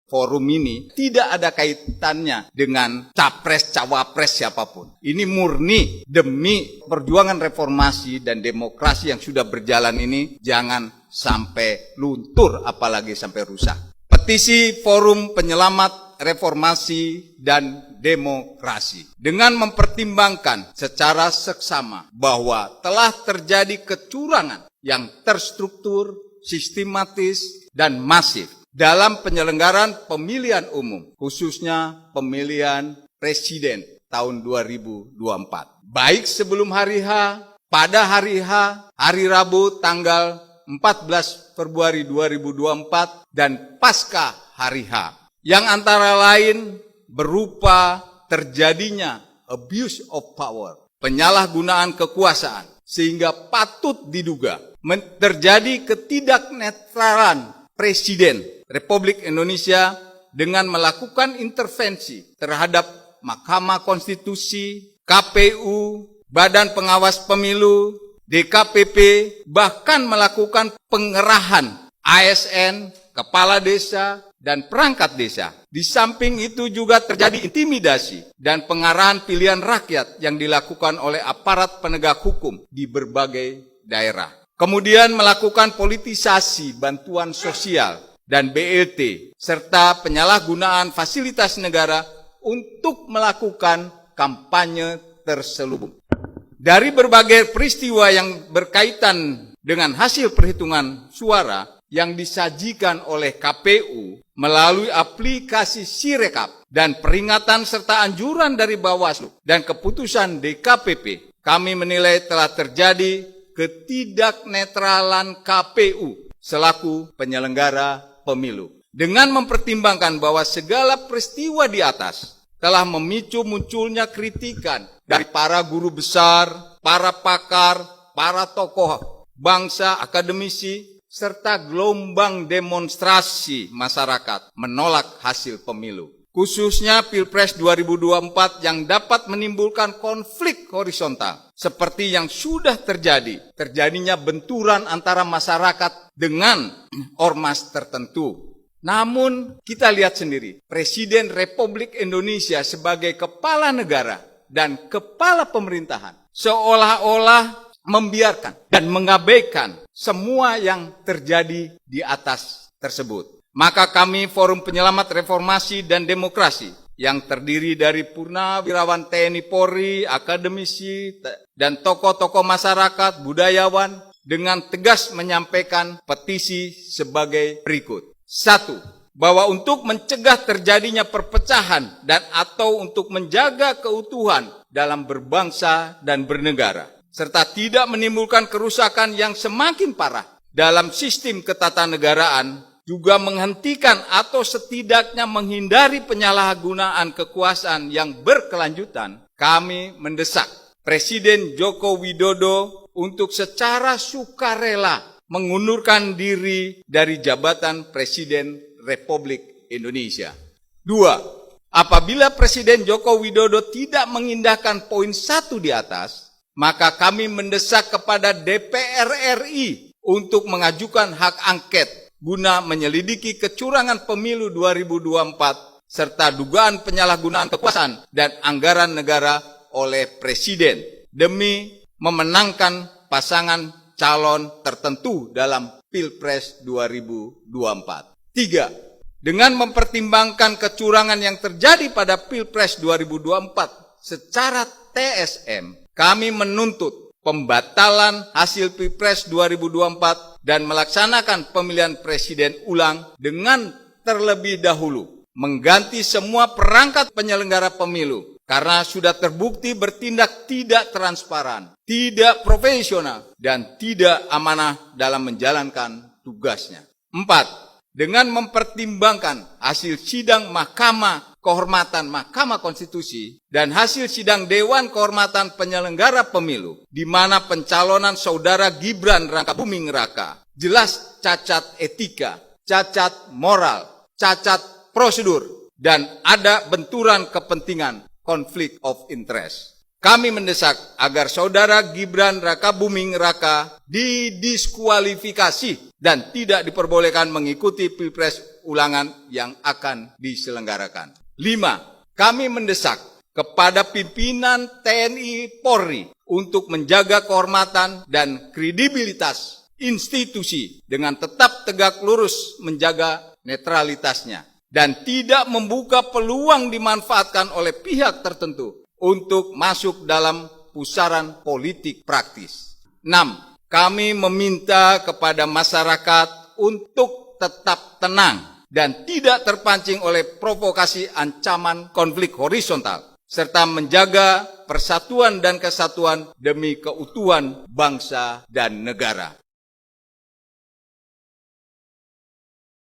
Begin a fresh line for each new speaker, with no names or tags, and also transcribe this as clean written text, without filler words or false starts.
forum ini tidak ada kaitannya dengan capres-cawapres siapapun. Ini murni demi perjuangan reformasi dan demokrasi yang sudah berjalan ini jangan sampai luntur apalagi sampai rusak. Petisi Forum Penyelamat Reformasi dan Demokrasi dengan mempertimbangkan secara seksama bahwa telah terjadi kecurangan yang terstruktur, sistematis, dan masif dalam penyelenggaraan pemilihan umum, khususnya pemilihan presiden tahun 2024. Baik sebelum hari H, pada hari H, hari Rabu tanggal 14 Februari 2024, dan pasca hari H, yang antara lain berupa terjadinya abuse of power, penyalahgunaan kekuasaan, sehingga patut diduga terjadi ketidaknetralan Presiden Republik Indonesia dengan melakukan intervensi terhadap Mahkamah Konstitusi, KPU, Badan Pengawas Pemilu, DKPP, bahkan melakukan pengerahan ASN, kepala desa, dan perangkat desa. Di samping itu juga terjadi intimidasi dan pengarahan pilihan rakyat yang dilakukan oleh aparat penegak hukum di berbagai daerah. Kemudian melakukan politisasi bantuan sosial dan BLT, serta penyalahgunaan fasilitas negara untuk melakukan kampanye terselubung. Dari berbagai peristiwa yang berkaitan dengan hasil perhitungan suara yang disajikan oleh KPU melalui aplikasi Sirekap dan peringatan serta anjuran dari Bawaslu dan keputusan DKPP, kami menilai telah terjadi ketidaknetralan KPU selaku penyelenggara pemilu. Dengan mempertimbangkan bahwa segala peristiwa di atas telah memicu munculnya kritikan dari para guru besar, para pakar, para tokoh bangsa, akademisi, serta gelombang demonstrasi masyarakat menolak hasil pemilu. Khususnya Pilpres 2024 yang dapat menimbulkan konflik horizontal seperti yang sudah terjadi. Terjadinya benturan antara masyarakat dengan ormas tertentu. Namun kita lihat sendiri, Presiden Republik Indonesia sebagai kepala negara dan kepala pemerintahan seolah-olah membiarkan dan mengabaikan semua yang terjadi di atas tersebut. Maka kami Forum Penyelamat Reformasi dan Demokrasi yang terdiri dari purnawirawan TNI Polri, akademisi, dan tokoh-tokoh masyarakat, budayawan, dengan tegas menyampaikan petisi sebagai berikut. 1. Bahwa untuk mencegah terjadinya perpecahan dan atau untuk menjaga keutuhan dalam berbangsa dan bernegara, serta tidak menimbulkan kerusakan yang semakin parah dalam sistem ketatanegaraan, juga menghentikan atau setidaknya menghindari penyalahgunaan kekuasaan yang berkelanjutan, kami mendesak Presiden Joko Widodo untuk secara sukarela mengundurkan diri dari jabatan Presiden Republik Indonesia. 2. Apabila Presiden Joko Widodo tidak mengindahkan poin 1 di atas, maka kami mendesak kepada DPR RI untuk mengajukan hak angket guna menyelidiki kecurangan pemilu 2024 serta dugaan penyalahgunaan kekuasaan dan anggaran negara oleh Presiden demi memenangkan pasangan calon tertentu dalam Pilpres 2024. 3. Dengan mempertimbangkan kecurangan yang terjadi pada Pilpres 2024 secara TSM, kami menuntut pembatalan hasil Pilpres 2024 dan melaksanakan pemilihan presiden ulang dengan terlebih dahulu mengganti semua perangkat penyelenggara pemilu karena sudah terbukti bertindak tidak transparan, tidak profesional, dan tidak amanah dalam menjalankan tugasnya. 4. Dengan mempertimbangkan hasil sidang Mahkamah Kehormatan Mahkamah Konstitusi dan hasil sidang Dewan Kehormatan Penyelenggara Pemilu, di mana pencalonan Saudara Gibran Rakabuming Raka jelas cacat etika, cacat moral, cacat prosedur, dan ada benturan kepentingan konflik of interest. Kami mendesak agar Saudara Gibran Rakabuming Raka didiskualifikasi dan tidak diperbolehkan mengikuti Pilpres ulangan yang akan diselenggarakan. 5. Kami mendesak kepada pimpinan TNI Polri untuk menjaga kehormatan dan kredibilitas institusi dengan tetap tegak lurus menjaga netralitasnya dan tidak membuka peluang dimanfaatkan oleh pihak tertentu untuk masuk dalam pusaran politik praktis. 6. Kami meminta kepada masyarakat untuk tetap tenang dan tidak terpancing oleh provokasi ancaman konflik horizontal, serta menjaga persatuan dan kesatuan demi keutuhan bangsa dan negara.